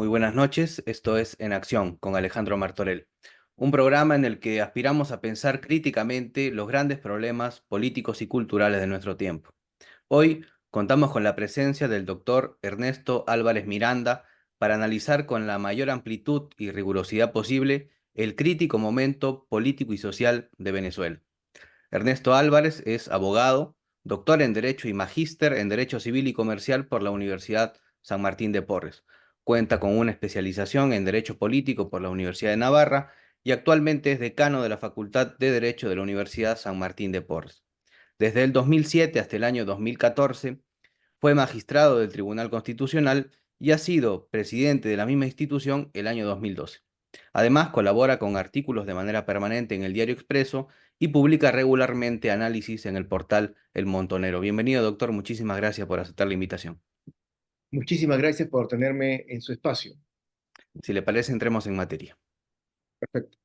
Muy buenas noches, esto es En Acción con Alejandro Martorell, un programa en el que aspiramos a pensar críticamente los grandes problemas políticos y culturales de nuestro tiempo. Hoy contamos con la presencia del doctor Ernesto Álvarez Miranda para analizar con la mayor amplitud y rigurosidad posible el crítico momento político y social de Venezuela. Ernesto Álvarez es abogado, doctor en Derecho y magíster en Derecho Civil y Comercial por la Universidad San Martín de Porres. Cuenta con una especialización en Derecho Político por la Universidad de Navarra y actualmente es decano de la Facultad de Derecho de la Universidad San Martín de Porres. Desde el 2007 hasta el año 2014 fue magistrado del Tribunal Constitucional y ha sido presidente de la misma institución el año 2012. Además, colabora con artículos de manera permanente en el Diario Expreso y publica regularmente análisis en el portal El Montonero. Bienvenido, doctor. Muchísimas gracias por aceptar la invitación. Muchísimas gracias por tenerme en su espacio. Si le parece, entremos en materia. Perfecto.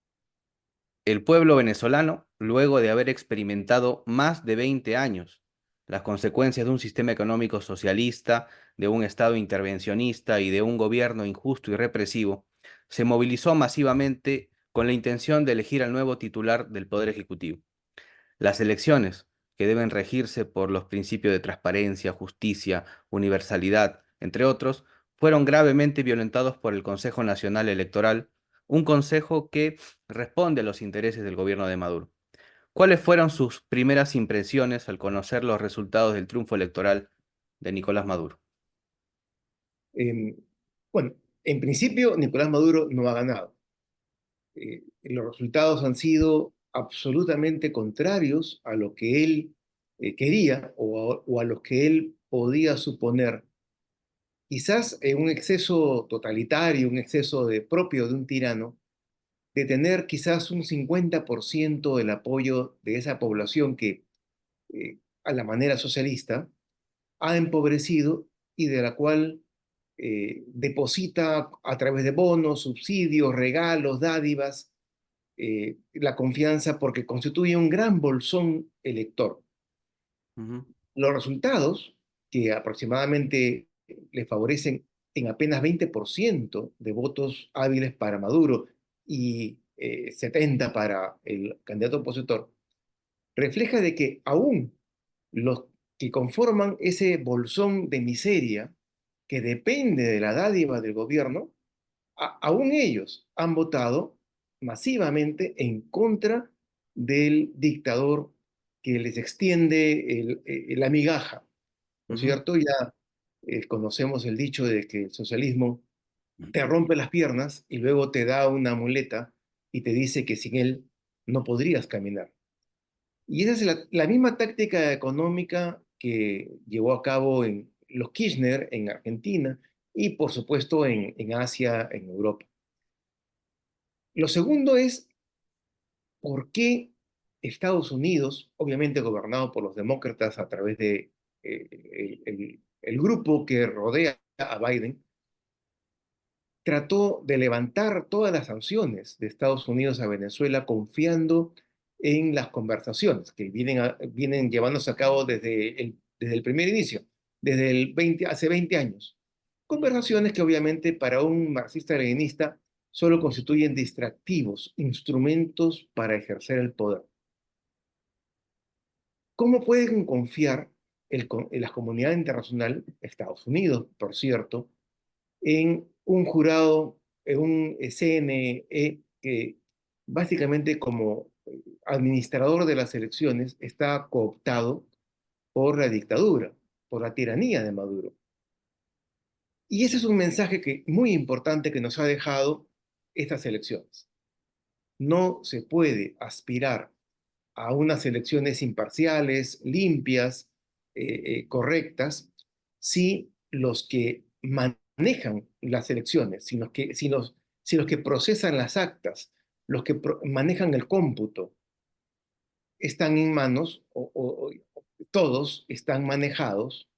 El pueblo venezolano, luego de haber experimentado más de 20 años las consecuencias de un sistema económico socialista, de un Estado intervencionista y de un gobierno injusto y represivo, se movilizó masivamente con la intención de elegir al nuevo titular del Poder Ejecutivo. Las elecciones, que deben regirse por los principios de transparencia, justicia, universalidad, entre otros, fueron gravemente violentados por el Consejo Nacional Electoral, un consejo que responde a los intereses del gobierno de Maduro. ¿Cuáles fueron sus primeras impresiones al conocer los resultados del triunfo electoral de Nicolás Maduro? Em, bueno, en principio, Nicolás Maduro no ha ganado. Los resultados han sido absolutamente contrarios a lo que él quería o a lo que él podía suponer. Quizás un exceso totalitario, un exceso propio de un tirano, de tener quizás un 50% del apoyo de esa población que, a la manera socialista, ha empobrecido y de la cual deposita a través de bonos, subsidios, regalos, dádivas, la confianza porque constituye un gran bolsón elector. Ujú, Los resultados, que aproximadamente le favorecen en apenas 20% de votos hábiles para Maduro y 70 para el candidato opositor, refleja de que aún los que conforman ese bolsón de miseria que depende de la dádiva del gobierno, aún ellos han votado masivamente en contra del dictador que les extiende la migaja, ¿no es ujú. cierto? Ya conocemos el dicho de que el socialismo te rompe las piernas y luego te da una muleta y te dice que sin él no podrías caminar. Y esa es la misma táctica económica que llevó a cabo en los Kirchner en Argentina y por supuesto en Asia, en Europa. Lo segundo es por qué Estados Unidos, obviamente gobernado por los demócratas a través de el grupo que rodea a Biden, trató de levantar todas las sanciones de Estados Unidos a Venezuela confiando en las conversaciones que vienen llevándose a cabo desde el primer inicio, hace 20 años. Conversaciones que obviamente para un marxista-leninista solo constituyen distractivos, instrumentos para ejercer el poder. ¿Cómo pueden confiar en la comunidad internacional, Estados Unidos, por cierto, en un jurado, en un CNE que básicamente como administrador de las elecciones está cooptado por la dictadura, por la tiranía de Maduro? Y ese es un mensaje muy importante que nos ha dejado estas elecciones. No se puede aspirar a unas elecciones imparciales, limpias, correctas, si los que manejan las elecciones, si los que procesan las actas, los que manejan el cómputo, están en manos, o todos están manejados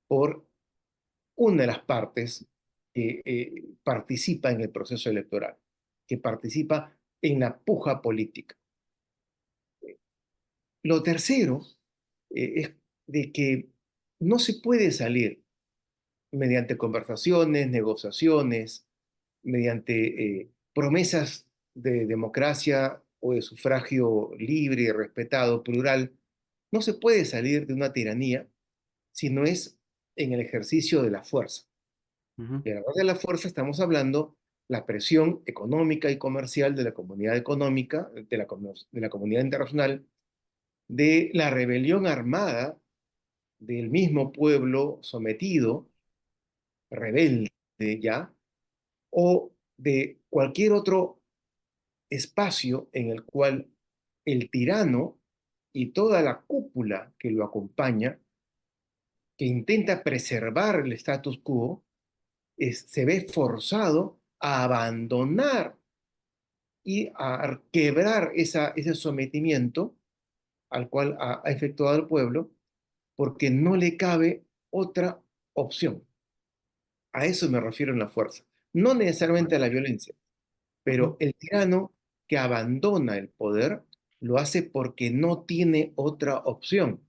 por una de las partes que participa en el proceso electoral, que participa en la puja política. Lo tercero es de que no se puede salir mediante conversaciones, negociaciones, mediante promesas de democracia o de sufragio libre, respetado, plural. No se puede salir de una tiranía si no es en el ejercicio de la fuerza. Ujú. Y a la hora de la fuerza estamos hablando la presión económica y comercial de la comunidad económica, de la comunidad internacional, de la rebelión armada del mismo pueblo sometido, rebelde ya, o de cualquier otro espacio en el cual el tirano y toda la cúpula que lo acompaña, que intenta preservar el status quo, se ve forzado a abandonar y a quebrar ese sometimiento al cual ha efectuado el pueblo, porque no le cabe otra opción. A eso me refiero en la fuerza. No necesariamente a la violencia, Ujú. pero el tirano que abandona el poder lo hace porque no tiene otra opción.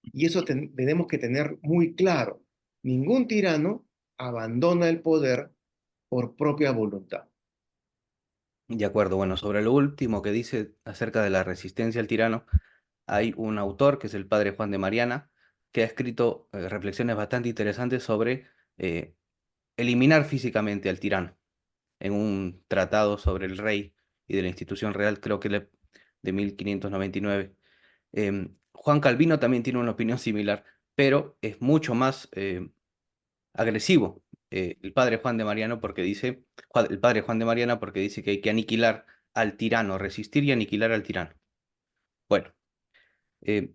Y eso tenemos que tener muy claro. Ningún tirano abandona el poder por propia voluntad. De acuerdo, bueno, sobre lo último que dice acerca de la resistencia al tirano, hay un autor que es el padre Juan de Mariana, que ha escrito reflexiones bastante interesantes sobre eh, eliminar físicamente al tirano en un tratado sobre el rey y de la institución real, creo que de 1599. Juan Calvino también tiene una opinión similar, pero es mucho más agresivo. El padre Juan de Mariano porque dice, el padre Juan de Mariana porque dice que hay que aniquilar al tirano, resistir y aniquilar al tirano. Bueno,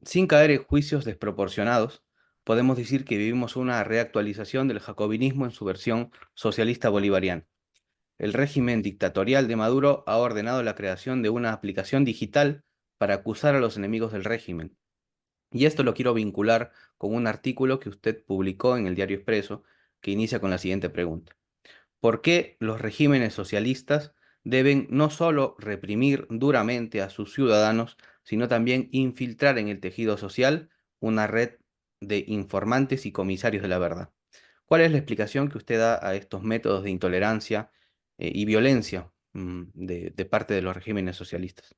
sin caer en juicios desproporcionados, podemos decir que vivimos una reactualización del jacobinismo en su versión socialista bolivariana. El régimen dictatorial de Maduro ha ordenado la creación de una aplicación digital para acusar a los enemigos del régimen. Y esto lo quiero vincular con un artículo que usted publicó en el Diario Expreso, que inicia con la siguiente pregunta. ¿Por qué los regímenes socialistas deben no solo reprimir duramente a sus ciudadanos, sino también infiltrar en el tejido social una red de informantes y comisarios de la verdad? ¿Cuál es la explicación que usted da a estos métodos de intolerancia y violencia de parte de los regímenes socialistas?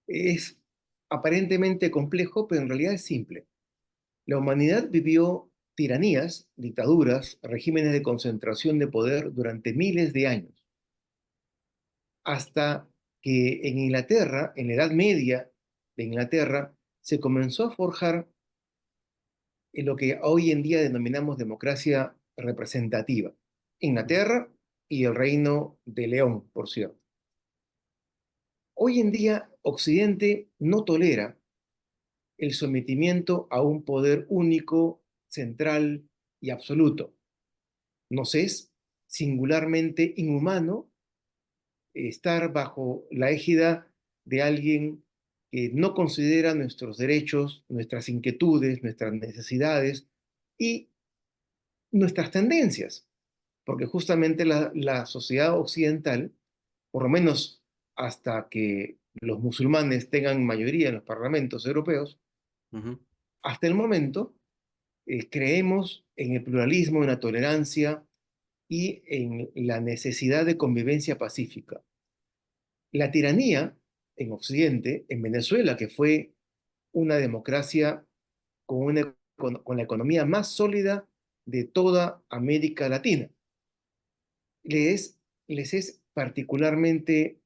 Es aparentemente complejo, pero en realidad es simple. La humanidad vivió tiranías, dictaduras, regímenes de concentración de poder durante miles de años, hasta que en Inglaterra, en la Edad Media de Inglaterra, se comenzó a forjar en lo que hoy en día denominamos democracia representativa. Inglaterra y el Reino de León, por cierto. Hoy en día, Occidente no tolera el sometimiento a un poder único, central y absoluto. Nos es singularmente inhumano estar bajo la égida de alguien que no considera nuestros derechos, nuestras inquietudes, nuestras necesidades y nuestras tendencias, porque justamente la sociedad occidental, por lo menos hasta que los musulmanes tengan mayoría en los parlamentos europeos, Ujú. hasta el momento creemos en el pluralismo, en la tolerancia y en la necesidad de convivencia pacífica. La tiranía en Occidente, en Venezuela, que fue una democracia con la economía más sólida de toda América Latina, les, les es particularmente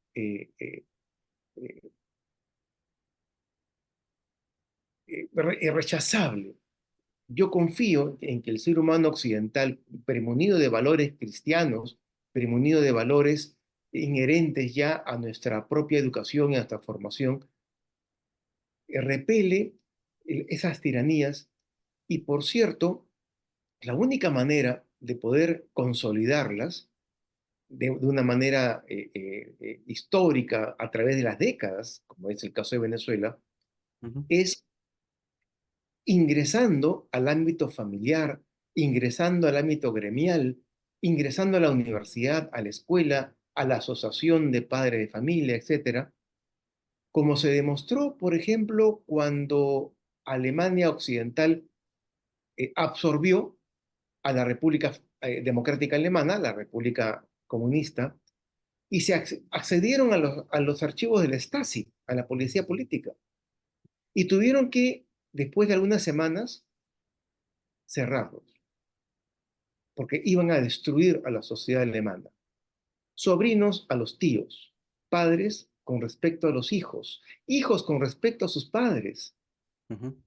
rechazable. Yo confío en que el ser humano occidental, premunido de valores cristianos, premunido de valores inherentes ya a nuestra propia educación y a nuestra formación, repele esas tiranías y, por cierto, la única manera de poder consolidarlas de una manera histórica a través de las décadas, como es el caso de Venezuela, Ujú. es ingresando al ámbito familiar, ingresando al ámbito gremial, ingresando a la universidad, a la escuela, a la asociación de padres de familia, etcétera, como se demostró, por ejemplo, cuando Alemania Occidental absorbió a la República Democrática Alemana, la República Comunista, y se accedieron a los archivos de la Stasi, a la policía política, y tuvieron que, después de algunas semanas, cerrarlos, porque iban a destruir a la sociedad alemana. Sobrinos a los tíos, padres con respecto a los hijos, hijos con respecto a sus padres, Ujú.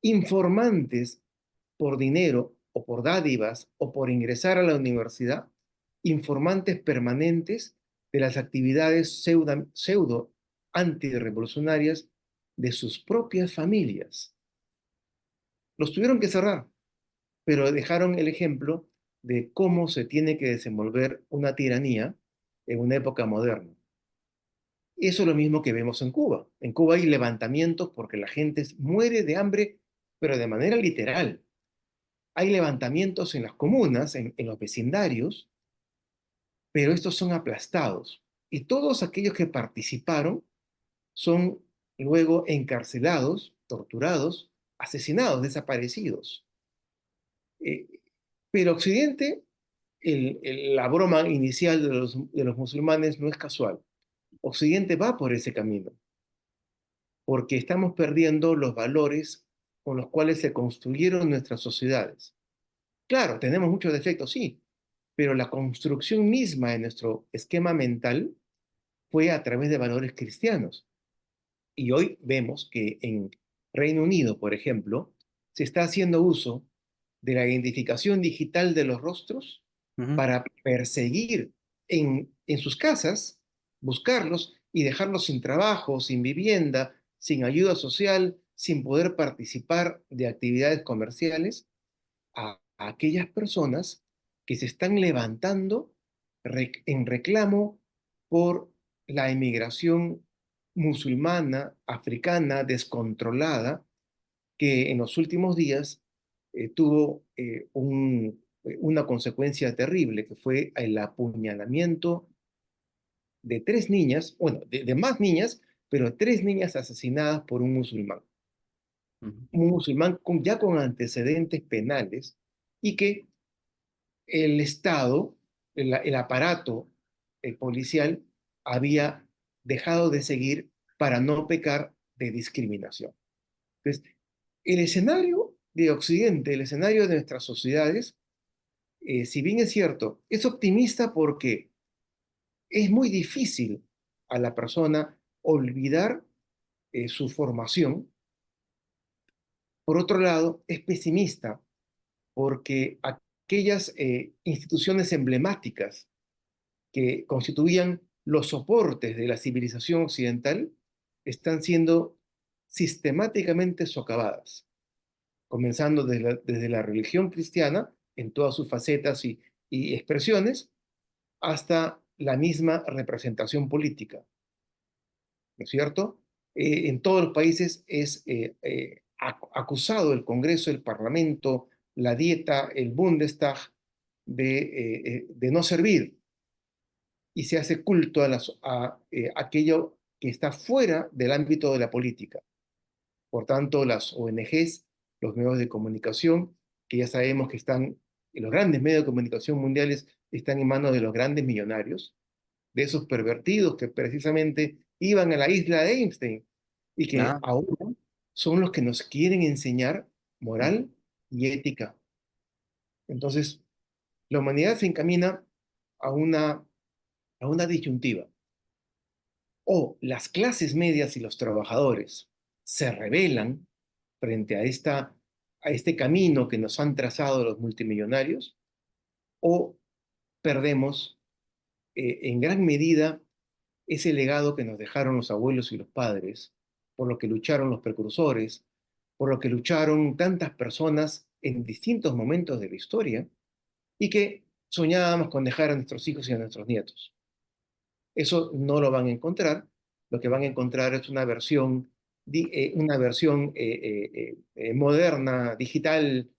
informantes por dinero o por dádivas o por ingresar a la universidad, informantes permanentes de las actividades pseudo antirrevolucionarias de sus propias familias. Los tuvieron que cerrar, pero dejaron el ejemplo de cómo se tiene que desenvolver una tiranía en una época moderna. Eso es lo mismo que vemos en Cuba. En Cuba hay levantamientos porque la gente muere de hambre, pero de manera literal. Hay levantamientos en las comunas, en los vecindarios, pero estos son aplastados. Y todos aquellos que participaron son luego encarcelados, torturados, asesinados, desaparecidos. Eh, pero Occidente, la broma inicial de los musulmanes no es casual. Occidente va por ese camino, porque estamos perdiendo los valores con los cuales se construyeron nuestras sociedades. Claro, tenemos muchos defectos, sí, pero la construcción misma de nuestro esquema mental fue a través de valores cristianos. Y hoy vemos que en Reino Unido, por ejemplo, se está haciendo uso de la identificación digital de los rostros Ujú. para perseguir en sus casas, buscarlos y dejarlos sin trabajo, sin vivienda, sin ayuda social, sin poder participar de actividades comerciales a aquellas personas que se están levantando en reclamo por la emigración musulmana, africana, descontrolada, que en los últimos días tuvo una consecuencia terrible, que fue el apuñalamiento de tres niñas, bueno, de más niñas, pero tres niñas asesinadas por Ujú. un musulmán ya con antecedentes penales y que el Estado, el aparato policial, había dejado de seguir para no pecar de discriminación. Entonces, el escenario de Occidente, el escenario de nuestras sociedades, si bien es cierto, es optimista porque es muy difícil a la persona olvidar su formación. Por otro lado, es pesimista porque aquellas instituciones emblemáticas que constituían los soportes de la civilización occidental están siendo sistemáticamente socavadas, comenzando desde la religión cristiana en todas sus facetas y expresiones, hasta la misma representación política, ¿no es cierto? En todos los países es acusado el Congreso, el Parlamento, la Dieta, el Bundestag de no servir y se hace culto a aquello que está fuera del ámbito de la política. Por tanto, las ONGs, los medios de comunicación, que ya sabemos que están, los grandes medios de comunicación mundiales están en manos de los grandes millonarios, de esos pervertidos que precisamente iban a la isla de Einstein y que Ah, ahora son los que nos quieren enseñar ujú. moral y ética. Entonces, la humanidad se encamina a a una disyuntiva. O las clases medias y los trabajadores se rebelan frente a este camino que nos han trazado los multimillonarios, o perdemos en gran medida ese legado que nos dejaron los abuelos y los padres, por lo que lucharon los precursores, por lo que lucharon tantas personas en distintos momentos de la historia y que soñábamos con dejar a nuestros hijos y a nuestros nietos. Eso no lo van a encontrar. Lo que van a encontrar es una versión moderna, digital,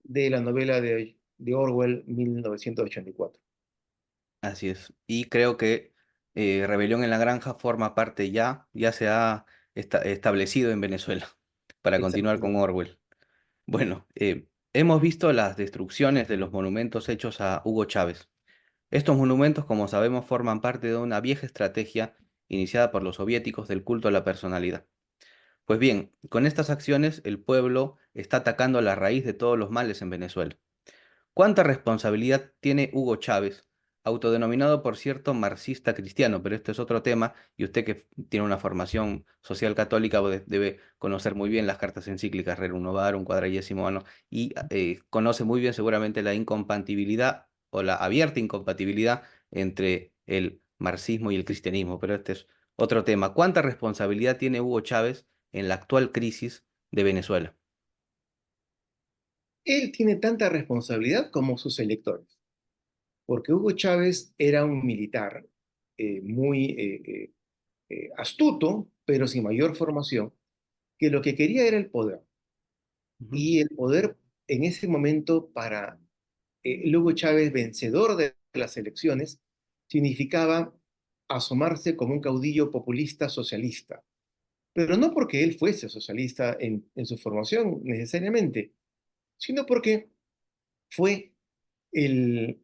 de la novela de Orwell, 1984. Así es. Y creo que Rebelión en la Granja forma parte ya se ha establecido en Venezuela, para continuar Exactamente. con Orwell. Bueno, Hemos visto las destrucciones de los monumentos hechos a Hugo Chávez. Estos monumentos, como sabemos, forman parte de una vieja estrategia iniciada por los soviéticos del culto a la personalidad. Pues bien, con estas acciones el pueblo está atacando la raíz de todos los males en Venezuela. ¿Cuánta responsabilidad tiene Hugo Chávez, autodenominado por cierto marxista cristiano? Pero este es otro tema y usted que tiene una formación social católica debe conocer muy bien las cartas encíclicas Rerum Novarum, Quadragesimo Anno y conoce muy bien seguramente la incompatibilidad o la abierta incompatibilidad entre el marxismo y el cristianismo. Pero este es otro tema. ¿Cuánta responsabilidad tiene Hugo Chávez en la actual crisis de Venezuela? Él tiene tanta responsabilidad como sus electores, porque Hugo Chávez era un militar muy astuto, pero sin mayor formación, que lo que quería era el poder. Ujú. Y el poder en ese momento para Hugo Chávez, vencedor de las elecciones, significaba asomarse como un caudillo populista socialista. Pero no porque él fuese socialista en su formación necesariamente, sino porque fue el,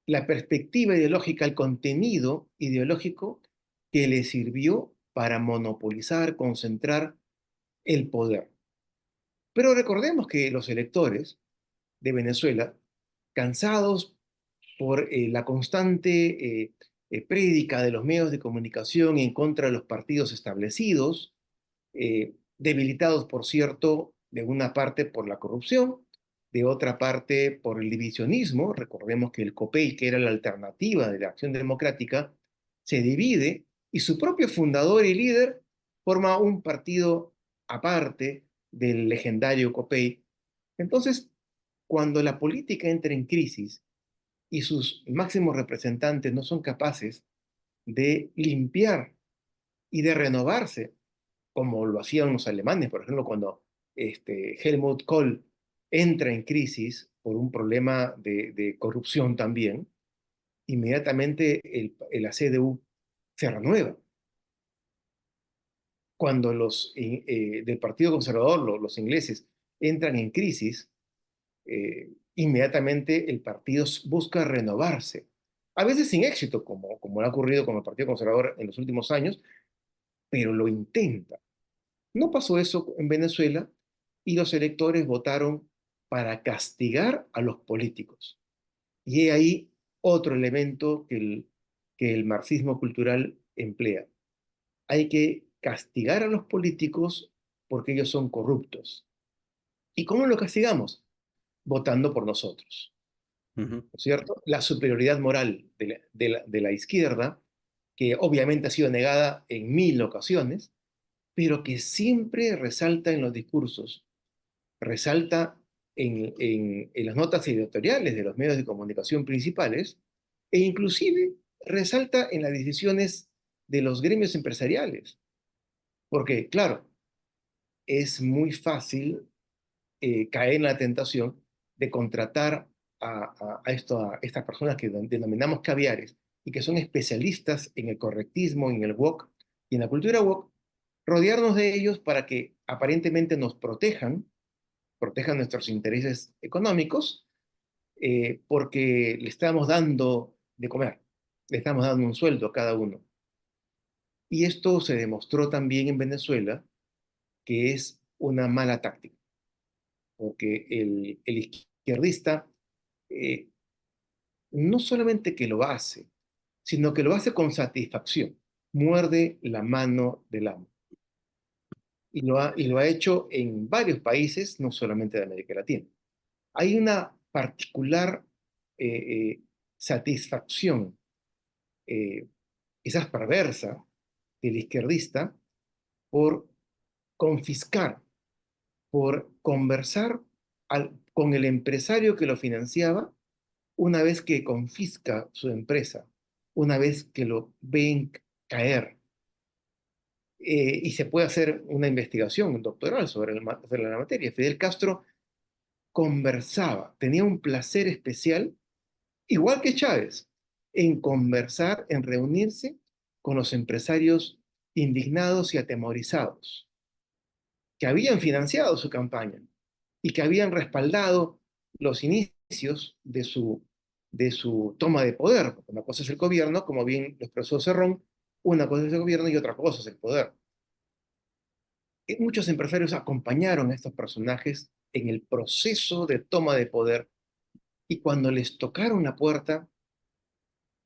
la perspectiva ideológica, el contenido ideológico que le sirvió para monopolizar, concentrar el poder. Pero recordemos que los electores de Venezuela, cansados por la constante prédica de los medios de comunicación en contra de los partidos establecidos, debilitados, por cierto, de una parte por la corrupción, de otra parte por el divisionismo. Recordemos que el COPEI, que era la alternativa de la Acción Democrática, se divide y su propio fundador y líder forma un partido aparte del legendario COPEI. Entonces, cuando la política entra en crisis y sus máximos representantes no son capaces de limpiar y de renovarse, como lo hacían los alemanes, por ejemplo, cuando Helmut Kohl entra en crisis por un problema de corrupción también, inmediatamente la CDU se renueva. Cuando los del Partido Conservador, los ingleses, entran en crisis, inmediatamente el partido busca renovarse. A veces sin éxito, como ha ocurrido con el Partido Conservador en los últimos años, pero lo intenta. No pasó eso en Venezuela y los electores votaron para castigar a los políticos. Y he ahí otro elemento que el marxismo cultural emplea. Hay que castigar a los políticos porque ellos son corruptos. ¿Y cómo lo castigamos? Votando por nosotros. Ujú. ¿No es cierto? La superioridad moral de la izquierda, que obviamente ha sido negada en mil ocasiones, pero que siempre resalta en los discursos, resalta en las notas editoriales de los medios de comunicación principales e inclusive resalta en las decisiones de los gremios empresariales. Porque, claro, es muy fácil caer en la tentación de contratar a estas personas que denominamos caviares y que son especialistas en el correctismo, en el woke y en la cultura woke, rodearnos de ellos para que aparentemente nos protejan nuestros intereses económicos, porque le estamos dando de comer, le estamos dando un sueldo a cada uno. Y esto se demostró también en Venezuela que es una mala táctica, porque el izquierdista eh, no solamente que lo hace, sino que lo hace con satisfacción, muerde la mano del amo. Y lo ha hecho en varios países, no solamente de América Latina. Hay una particular satisfacción, eh, quizás perversa, del izquierdista por confiscar, por conversar con el empresario que lo financiaba una vez que confisca su empresa, una vez que lo ven caer. Y se puede hacer una investigación, un doctoral sobre la materia. Fidel Castro conversaba, tenía un placer especial, igual que Chávez, en conversar, en reunirse con los empresarios indignados y atemorizados, que habían financiado su campaña. y que habían respaldado los inicios de su toma de poder. Porque una cosa es el gobierno, como bien lo expresó Cerrón, una cosa es el gobierno y otra cosa es el poder. Muchos empresarios acompañaron a estos personajes en el proceso de toma de poder y cuando les tocaron la puerta,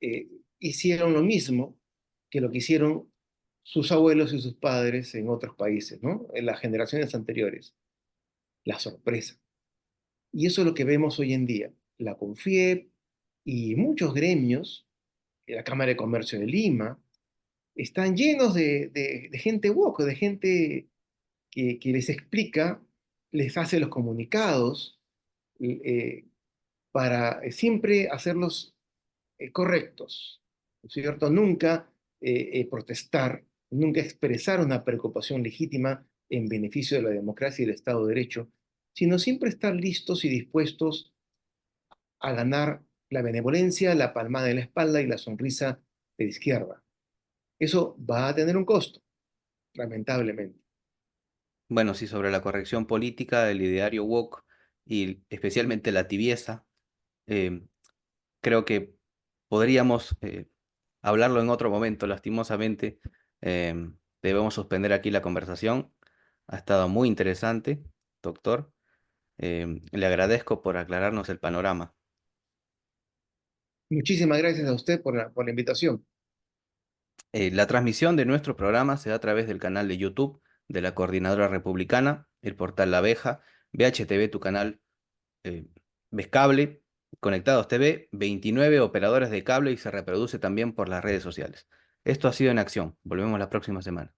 eh, hicieron lo mismo que lo que hicieron sus abuelos y sus padres en otros países, ¿no? En las generaciones anteriores. La sorpresa. Y eso es lo que vemos hoy en día. La CONFIEP y muchos gremios, la Cámara de Comercio de Lima, están llenos de gente woke, de gente que les explica, les hace los comunicados eh, para siempre hacerlos correctos, ¿no es cierto? Nunca protestar, nunca expresar una preocupación legítima en beneficio de la democracia y el Estado de Derecho, sino siempre estar listos y dispuestos a ganar la benevolencia, la palmada en la espalda y la sonrisa de la izquierda. Eso va a tener un costo, lamentablemente. Bueno, sí, sobre la corrección política, el ideario woke y especialmente la tibieza, eh, creo que podríamos hablarlo en otro momento. Lastimosamente, debemos suspender aquí la conversación. Ha estado muy interesante, doctor. Le agradezco por aclararnos el panorama. Muchísimas gracias a usted por la invitación. La transmisión de nuestro programa se da a través del canal de YouTube de la Coordinadora Republicana, el portal La Abeja, VHTV, tu canal ves cable, Conectados TV, 29 operadores de cable y se reproduce también por las redes sociales. Esto ha sido En Acción. Volvemos la próxima semana.